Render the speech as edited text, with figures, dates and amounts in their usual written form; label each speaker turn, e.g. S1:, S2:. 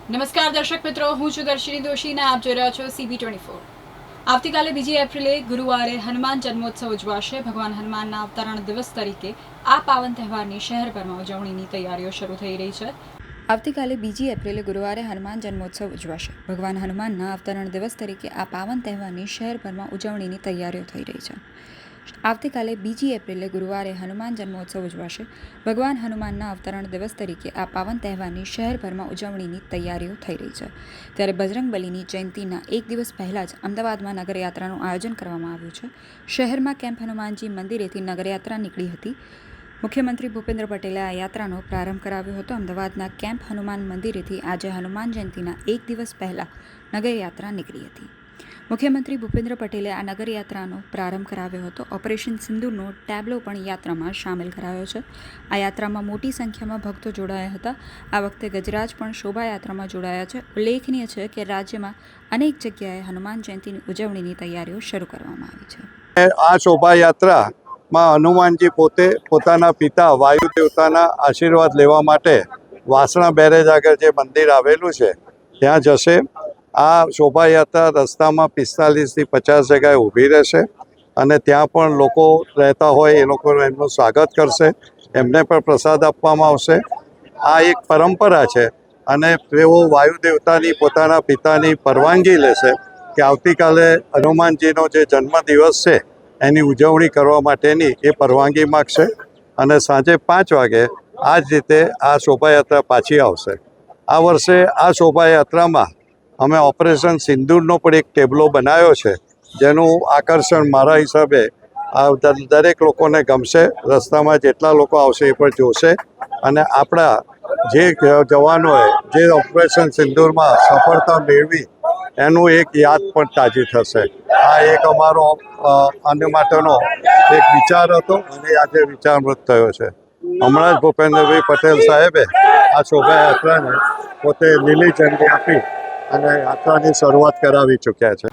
S1: નમસ્કાર દર્શક મિત્રો, હું છું દર્શિની દોશી અને આપ જોઈ રહ્યા છો CB24। આવતીકાલે 2 એપ્રિલે ગુરુવારે હનુમાન જન્મોત્સવ ઉજવાશે। ભગવાન હનુમાનના અવતરણ દિવસ તરીકે આ પાવન તહેવારની શહેરભરમાં ઉજવણીની તૈયારીઓ શરૂ થઈ રહી છે। આવતીકાલે 2 એપ્રિલે ગુરુવારે હનુમાન જન્મોત્સવ ઉજવાશે। ભગવાન હનુમાનના અવતરણ દિવસ તરીકે આ પાવન તહેવારની શહેરભરમાં ઉજવણીની તૈયારીઓ થઈ રહી છે। આવતીકાલે 2 એપ્રિલે ગુરુવારે હનુમાન જન્મોત્સવ ઉજવાશે। ભગવાન હનુમાનના અવતરણ દિવસ તરીકે આ પાવન તહેવારની શહેરભરમાં ઉજવણીની તૈયારીઓ થઈ રહી છે। ત્યારે બજરંગબલીની જયંતિના એક દિવસ પહેલાં જ અમદાવાદમાં નગરયાત્રાનું આયોજન કરવામાં આવ્યું છે। શહેરમાં કેમ્પ હનુમાનજી મંદિરેથી નગરયાત્રા નીકળી હતી। મુખ્યમંત્રી ભૂપેન્દ્ર પટેલે આ યાત્રાનો પ્રારંભ કરાવ્યો હતો। અમદાવાદના કેમ્પ હનુમાન મંદિરેથી આજે હનુમાન જયંતિના એક દિવસ પહેલાં નગરયાત્રા નીકળી હતી। મુખ્યમંત્રી ભૂપેન્દ્ર પટેલે આ નગરયાત્રાનો પ્રારંભ કરાવ્યો હતો। ઓપરેશન સિંદૂરનો ટેબ્લો પણ યાત્રામાં સામેલ કરાયો છે। આ યાત્રામાં મોટી સંખ્યામાં ભક્તો જોડાયા હતા। આ વખતે ગજરાજ પણ શોભાયાત્રામાં જોડાયા છે। ઉલ્લેખનીય છે કે રાજ્યમાં અનેક જગ્યાએ હનુમાન જયંતિની ઉજવણીની તૈયારીઓ શરૂ કરવામાં આવી છે।
S2: આ શોભાયાત્રામાં હનુમાનજી પોતે પોતાના પિતા વાયુ દેવતાના આશીર્વાદ લેવા માટે વાસણા બેરેજ આગળ જે મંદિર આવેલું છે ત્યાં જશે। આ શોભાયાત્રા રસ્તામાં 45થી 50 જગ્યાએ ઊભી રહેશે અને ત્યાં પણ લોકો રહેતા હોય એ લોકો એમનું સ્વાગત કરશે, એમને પણ પ્રસાદ આપવામાં આવશે। આ એક પરંપરા છે અને તેઓ વાયુ દેવતાની પોતાના પિતાની પરવાનગી લેશે કે આવતીકાલે હનુમાનજીનો જે જન્મદિવસ છે એની ઉજવણી કરવા માટેની એ પરવાનગી માગશે અને સાંજે 5 વાગે આ જ રીતે આ શોભાયાત્રા પાછી આવશે। આ વર્ષે આ શોભાયાત્રામાં અમે ઓપરેશન સિંદૂરનો પણ એક ટેબ્લો બનાવ્યો છે, જેનું આકર્ષણ મારા હિસાબે દરેક લોકોને ગમશે। રસ્તામાં જેટલા લોકો આવશે એ પણ જોશે અને આપણા જે જવાનોએ જે ઓપરેશન સિંદૂરમાં સફળતા મેળવી એનું એક યાદ પણ તાજી થશે। આ એક અમારો આને માટેનો એક વિચાર હતો અને આજે વિચારમૃત થયો છે। હમણાં જ ભૂપેન્દ્રભાઈ પટેલ સાહેબે આ શોભાયાત્રાને પોતે લીલી ઝંડી આપી અને યાત્રાની શરૂઆત કરાવી ચૂક્યા છે।